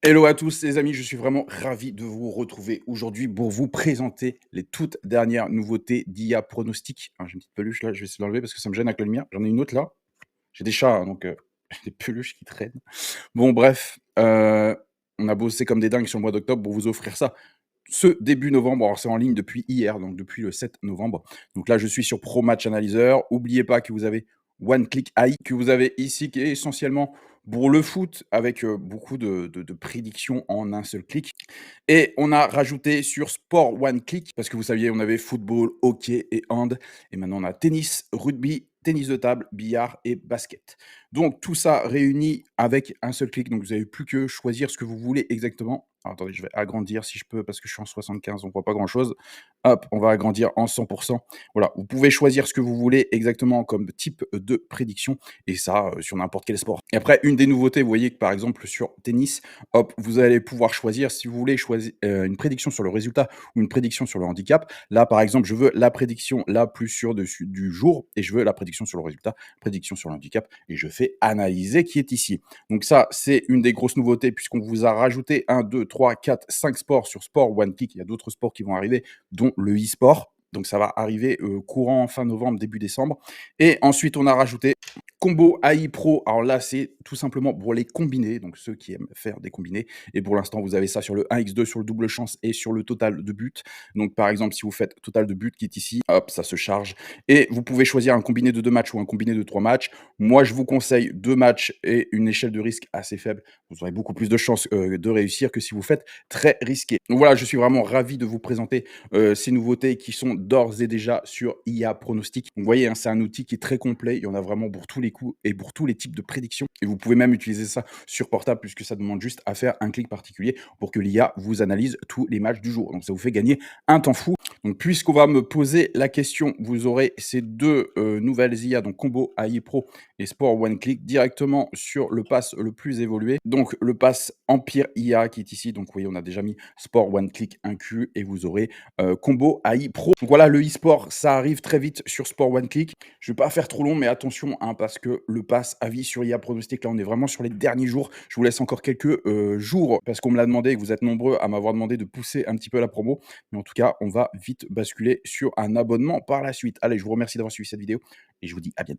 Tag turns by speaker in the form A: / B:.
A: Hello à tous les amis, je suis vraiment ravi de vous retrouver aujourd'hui pour vous présenter les toutes dernières nouveautés d'IA Pronostic. J'ai une petite peluche là, je vais essayer de l'enlever parce que ça me gêne avec la lumière. J'en ai une autre là. J'ai des chats, hein, donc j'ai des peluches qui traînent. Bon bref, on a bossé comme des dingues sur le mois d'octobre pour vous offrir ça ce début novembre. Alors c'est en ligne depuis hier, donc depuis le 7 novembre. Donc là, je suis sur Pro Match Analyzer. N'oubliez pas que vous avez One Click AI, que vous avez ici, qui est essentiellement pour le foot, avec beaucoup de prédictions en un seul clic. Et on a rajouté sur Sport One Click, parce que vous saviez, on avait football, hockey et hand. Et maintenant, on a tennis, rugby, tennis de table, billard et basket. Donc, tout ça réuni avec un seul clic. Donc, vous n'avez plus que choisir ce que vous voulez exactement. Alors, attendez, je vais agrandir si je peux, parce que je suis en 75, on ne voit pas grand-chose. Hop, on va agrandir en 100%. Voilà, vous pouvez choisir ce que vous voulez exactement comme type de prédiction, et ça, sur n'importe quel sport. Et après, une des nouveautés, vous voyez que par exemple sur tennis, hop, vous allez pouvoir choisir si vous voulez choisir une prédiction sur le résultat ou une prédiction sur le handicap. Là, par exemple, je veux la prédiction la plus sûre du jour et je veux la prédiction sur le résultat, prédiction sur le handicap, et je fais analyser qui est ici. Donc ça, c'est une des grosses nouveautés puisqu'on vous a rajouté 1, 2, 3, 4, 5 sports sur Sport One Click. Il y a d'autres sports qui vont arriver, dont le e-sport. Donc ça va arriver courant fin novembre, début décembre. Et ensuite, on a rajouté Combo AI Pro. Alors là, c'est tout simplement pour les combinés, donc ceux qui aiment faire des combinés. Et pour l'instant, vous avez ça sur le 1x2, sur le double chance et sur le total de buts. Donc par exemple, si vous faites total de buts qui est ici, hop, ça se charge. Et vous pouvez choisir un combiné de 2 matchs ou un combiné de 3 matchs. Moi, je vous conseille 2 matchs et une échelle de risque assez faible. Vous aurez beaucoup plus de chances de réussir que si vous faites très risqué. Donc voilà, je suis vraiment ravi de vous présenter ces nouveautés qui sont d'ores et déjà sur IA Pronostic. Donc, vous voyez, hein, c'est un outil qui est très complet. Il y en a vraiment pour tous les coups et pour tous les types de prédictions. Et vous pouvez même utiliser ça sur portable puisque ça demande juste à faire un clic particulier pour que l'IA vous analyse tous les matchs du jour. Donc ça vous fait gagner un temps fou. Donc puisqu'on va me poser la question, vous aurez ces deux nouvelles IA, donc Combo AI Pro et Sport One Click, directement sur le pass le plus évolué. Donc le pass Empire IA qui est ici. Donc vous voyez, on a déjà mis Sport One Click inclus et vous aurez Combo AI Pro. Donc voilà, le e-sport, ça arrive très vite sur Sport One Click. Je ne vais pas faire trop long, mais attention, hein, parce que le pass à vie sur IA Pronostic, là, on est vraiment sur les derniers jours. Je vous laisse encore quelques jours, parce qu'on me l'a demandé et que vous êtes nombreux à m'avoir demandé de pousser un petit peu la promo. Mais en tout cas, on va vite basculer sur un abonnement par la suite. Allez, je vous remercie d'avoir suivi cette vidéo et je vous dis à bientôt.